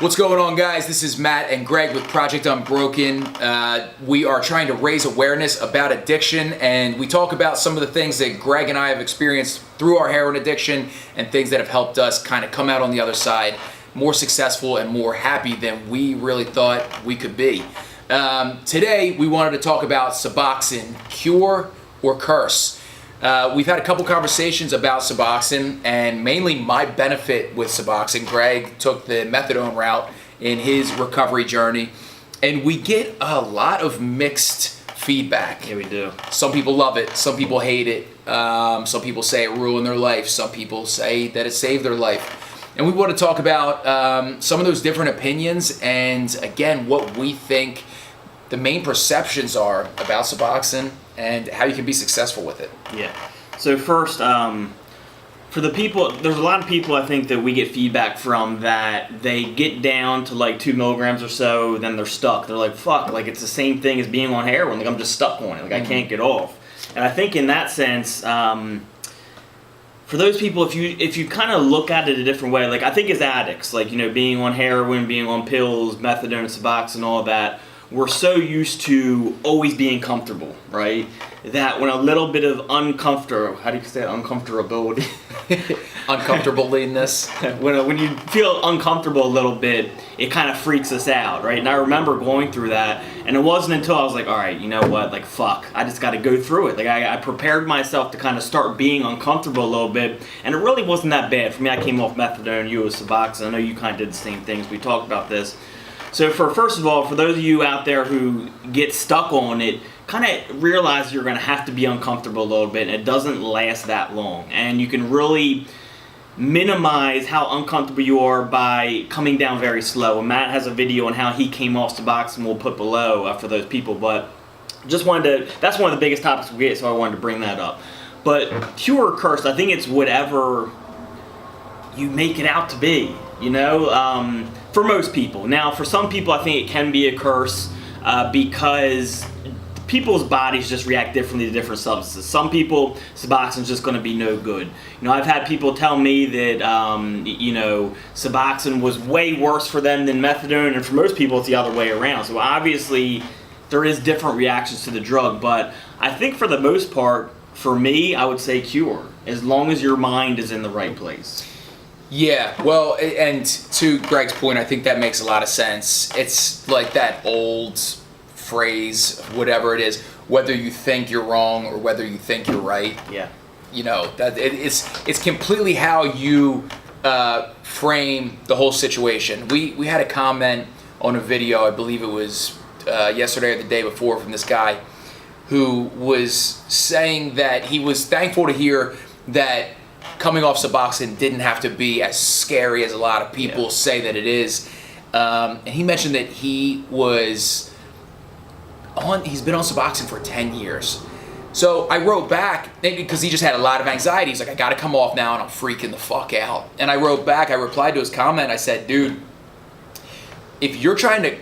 What's going on, guys? This is Matt and Greg with Project Unbroken. We are trying to raise awareness about addiction, and we talk about some of the things that Greg and I have experienced through our heroin addiction and things that have helped us kind of come out on the other side more successful and more happy than we really thought we could be. Today, we wanted to talk about Suboxone, cure or curse. We've had a couple conversations about Suboxone, and mainly my benefit with Suboxone. Greg took the methadone route in his recovery journey, and we get a lot of mixed feedback. Yeah, we do. Some people love it, some people hate it, some people say it ruined their life, some people say that it saved their life. And we want to talk about some of those different opinions and, again, what we think the main perceptions are about Suboxone and how you can be successful with it. Yeah. So first, for the people, there's a lot of people I think that we get feedback from that they get down to like 2 milligrams or so, then they're stuck. They're like, fuck, like it's the same thing as being on heroin. Like I'm just stuck on it. Like I can't get off. And I think in that sense, for those people, if you kind of look at it a different way, like I think as addicts, like, you know, being on heroin, being on pills, methadone, Suboxone, all of that, we're so used to always being comfortable, right? That when a little bit of how do you say it? Uncomfortability? Uncomfortableness. when you feel uncomfortable a little bit, it kind of freaks us out, right? And I remember going through that, and it wasn't until I was like, all right, you know what? Like, fuck, I just got to go through it. Like, I prepared myself to kind of start being uncomfortable a little bit, and it really wasn't that bad. For me, I came off methadone, you with Suboxone. I know you kind of did the same things. We talked about this. So first of all, for those of you out there who get stuck on it, kind of realize you're going to have to be uncomfortable a little bit, and it doesn't last that long. And you can really minimize how uncomfortable you are by coming down very slow. And Matt has a video on how he came off Suboxone we'll put below for those people. But just wanted to, that's one of the biggest topics we get, so I wanted to bring that up. But cure or curse, I think it's whatever you make it out to be, you know, for most people. Now, for some people, I think it can be a curse because people's bodies just react differently to different substances. Some people, Suboxone's just going to be no good. You know, I've had people tell me that, you know, Suboxone was way worse for them than methadone, and for most people, it's the other way around. So obviously, there is different reactions to the drug, but I think for the most part, for me, I would say cure, as long as your mind is in the right place. Yeah, well, and to Greg's point, I think that makes a lot of sense. It's like that old phrase, whatever it is, whether you think you're wrong or whether you think you're right. Yeah. You know, that it's completely how you frame the whole situation. We had a comment on a video, I believe it was yesterday or the day before, from this guy who was saying that he was thankful to hear that coming off Suboxone didn't have to be as scary as a lot of people say that it is. And he mentioned that he's been on Suboxone for 10 years. So I wrote back, because he just had a lot of anxiety. He's like, I gotta come off now and I'm freaking the fuck out. And I wrote back, I replied to his comment, I said, dude, if you're trying to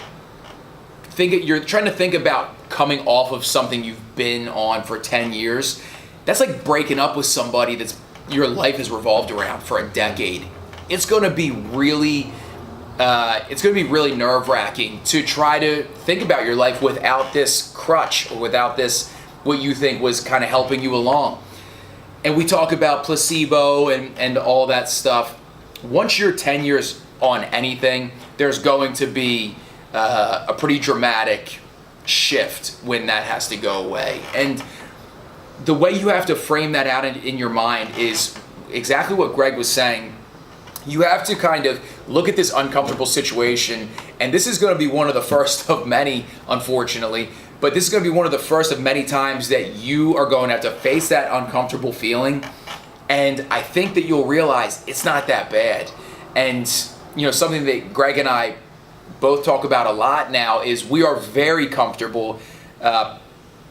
think about coming off of something you've been on for 10 years, that's like breaking up with somebody that's your life has revolved around for a decade. It's going to be really nerve-wracking to try to think about your life without this crutch or without this, what you think was kind of helping you along. And we talk about placebo and all that stuff. Once you're 10 years on anything, there's going to be a pretty dramatic shift when that has to go away. And the way you have to frame that out in your mind is exactly what Greg was saying. You have to kind of look at this uncomfortable situation, and this is going to be one of the first of many, unfortunately, but this is going to be one of the first of many times that you are going to have to face that uncomfortable feeling, and I think that you'll realize it's not that bad. And, you know, something that Greg and I both talk about a lot now is we are very comfortable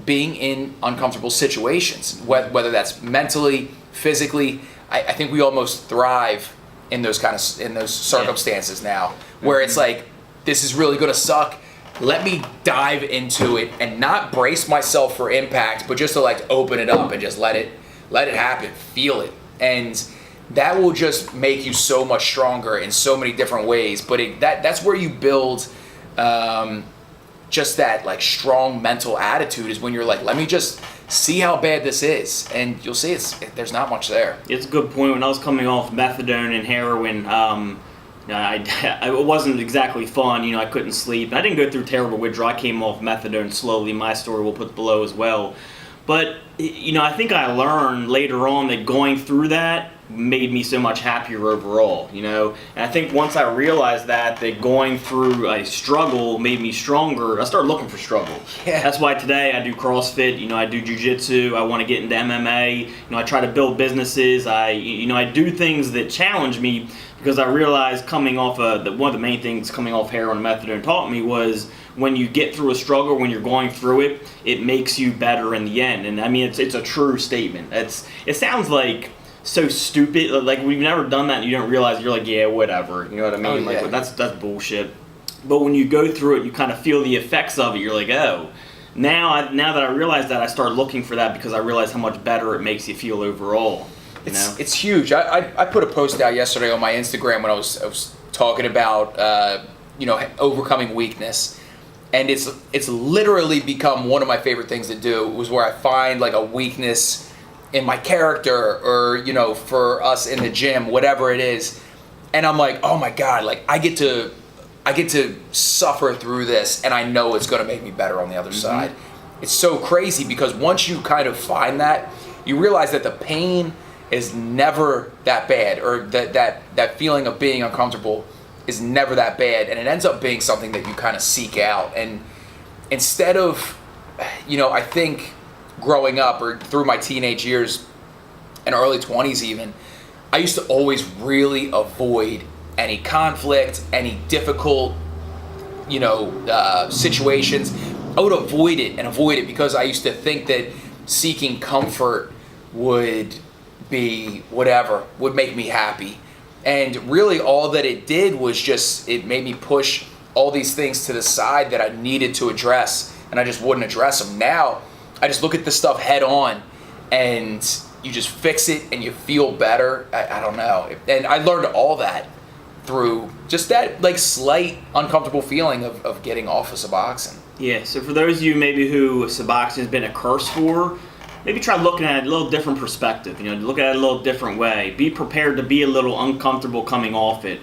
being in uncomfortable situations, whether that's mentally, physically. I think we almost thrive in those circumstances now, where it's like, this is really gonna suck. Let me dive into it and not brace myself for impact, but just to like open it up and just let it happen, feel it. And that will just make you so much stronger in so many different ways. But that's where you build just that like strong mental attitude, is when you're like, let me just see how bad this is, and you'll see there's not much there. It's a good point. When I was coming off methadone and heroin, it wasn't exactly fun. I couldn't sleep. I didn't go through terrible withdrawal. I came off methadone slowly. My story we'll put below as well. But I think I learned later on that going through that made me so much happier overall, and I think once I realized that going through a struggle made me stronger, I started looking for struggle. Yeah. That's why today I do CrossFit, I do jiu-jitsu, I want to get into MMA, I try to build businesses, I do things that challenge me, because I realized coming off one of the main things coming off heroin and methadone taught me was, when you get through a struggle, when you're going through it, it makes you better in the end. And I mean, it's a true statement. It sounds like so stupid, like we've never done that and you don't realize, you're like, yeah, whatever, you know what I mean? Oh, yeah. Like that's bullshit. But when you go through it, you kind of feel the effects of it. You're like, oh, now that I realize that, I start looking for that, because I realize how much better it makes you feel overall. It's huge. I put a post out yesterday on my Instagram when I was talking about overcoming weakness, and it's literally become one of my favorite things to do. It was where I find like a weakness in my character, or for us in the gym, whatever it is, and I'm like, oh my god, like I get to suffer through this, and I know it's going to make me better on the other side. It's so crazy, because once you kind of find that, you realize that the pain is never that bad, or that feeling of being uncomfortable is never that bad, and it ends up being something that you kind of seek out. And instead of, I think growing up, or through my teenage years and early 20s even, I used to always really avoid any conflict, any difficult, situations. I would avoid it because I used to think that seeking comfort would be whatever, would make me happy. And really all that it did was just, it made me push all these things to the side that I needed to address, and I just wouldn't address them. Now, I just look at this stuff head on, and you just fix it, and you feel better. I don't know. And I learned all that through just that like slight uncomfortable feeling of getting off of Suboxone. Yeah, so for those of you maybe who Suboxone has been a curse for, maybe try looking at it a little different perspective, look at it a little different way. Be prepared to be a little uncomfortable coming off it.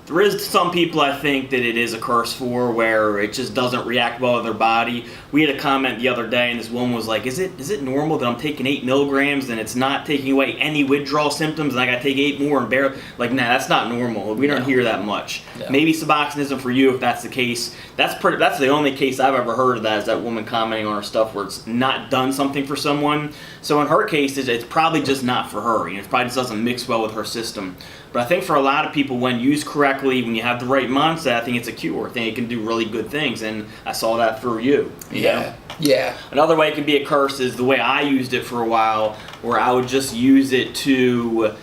There is some people, I think, that it is a curse for, where it just doesn't react well to their body. We had a comment the other day, and this woman was like, is it normal that I'm taking 8 milligrams and it's not taking away any withdrawal symptoms, and I gotta take 8 more and barely, like, nah, that's not normal. We don't hear that much. No. Maybe Suboxone isn't for you if that's the case. That's the only case I've ever heard of that, is that woman commenting on her stuff where it's not done something for someone. So in her case, it's probably just not for her. It probably just doesn't mix well with her system. But I think for a lot of people, when used correctly, when you have the right mindset, I think it's a cure. I think it can do really good things, and I saw that through you. Yeah. Yeah. Another way it can be a curse is the way I used it for a while, where I would just use it to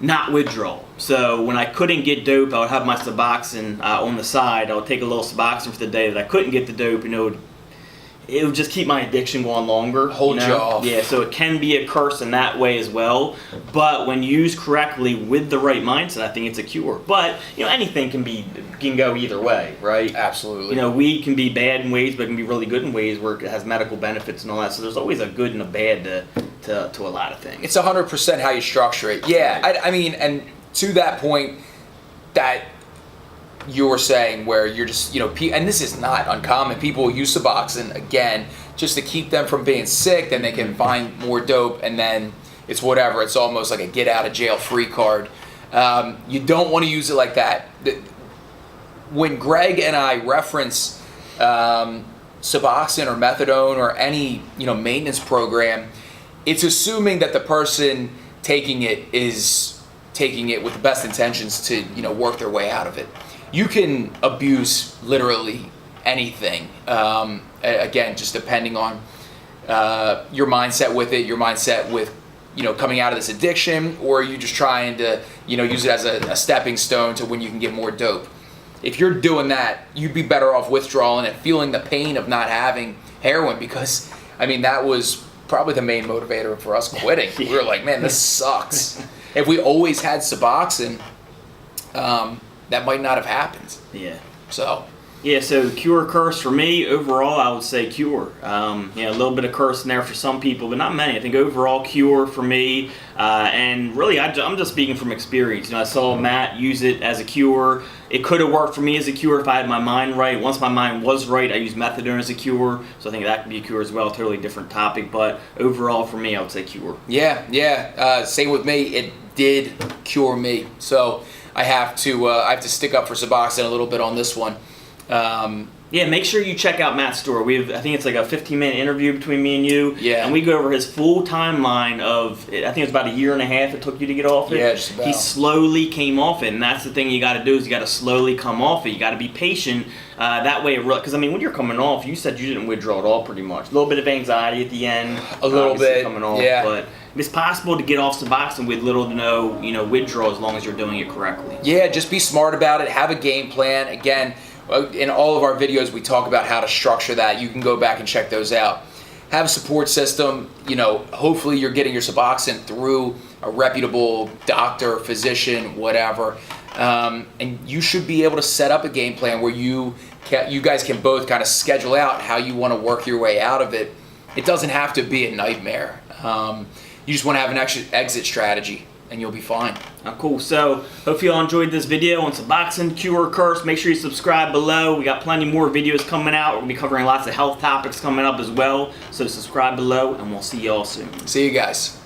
not withdraw. So when I couldn't get dope, I would have my Suboxone on the side. I would take a little Suboxone for the day that I couldn't get the dope, it would just keep my addiction going longer. Hold you off. Yeah, so it can be a curse in that way as well. But when used correctly with the right mindset, I think it's a cure. But anything can go either way, right? Absolutely. Weed can be bad in ways, but it can be really good in ways where it has medical benefits and all that. So there's always a good and a bad to a lot of things. It's 100% how you structure it. Yeah, right. I mean, and to that point, that you were saying, where you're just, and this is not uncommon, people use Suboxone, again, just to keep them from being sick, then they can find more dope, and then it's whatever. It's almost like a get out of jail free card. You don't want to use it like that. When Greg and I reference Suboxone or methadone or any maintenance program, it's assuming that the person taking it is taking it with the best intentions to work their way out of it. You can abuse literally anything. Again, just depending on your mindset with it, your mindset with coming out of this addiction, or are you just trying to use it as a stepping stone to when you can get more dope. If you're doing that, you'd be better off withdrawing and feeling the pain of not having heroin, because that was probably the main motivator for us quitting. We were like, man, this sucks. if we always had Suboxone, that might not have happened. Yeah. So. Yeah, so cure curse for me, overall I would say cure. A little bit of curse in there for some people, but not many. I think overall cure for me, and really I'm just speaking from experience. I saw Matt use it as a cure. It could have worked for me as a cure if I had my mind right. Once my mind was right, I used methadone as a cure, so I think that could be a cure as well, totally different topic, but overall for me I would say cure. Yeah, same with me. It did cure me. So I have to stick up for Suboxone a little bit on this one. Yeah, make sure you check out Matt's story. I think it's like a 15-minute interview between me and you. Yeah. And we go over his full timeline of, I think it's about a year and a half it took you to get off it. Yeah, just about. He slowly came off it, and that's the thing you got to do is you got to slowly come off it. You got to be patient. That way, because when you're coming off, you said you didn't withdraw at all pretty much. A little bit of anxiety at the end. A little bit, coming off, yeah. But it's possible to get off Suboxone with little to no, withdrawal as long as you're doing it correctly. Yeah, just be smart about it. Have a game plan. Again, in all of our videos, we talk about how to structure that. You can go back and check those out. Have a support system. Hopefully you're getting your Suboxone through a reputable doctor, physician, whatever. And you should be able to set up a game plan where you guys can both kind of schedule out how you want to work your way out of it. It doesn't have to be a nightmare. You just want to have an exit strategy, and you'll be fine. Cool. So, hope you all enjoyed this video on Suboxone, cure, curse. Make sure you subscribe below. We got plenty more videos coming out. We're going to be covering lots of health topics coming up as well. So, subscribe below, and we'll see you all soon. See you guys.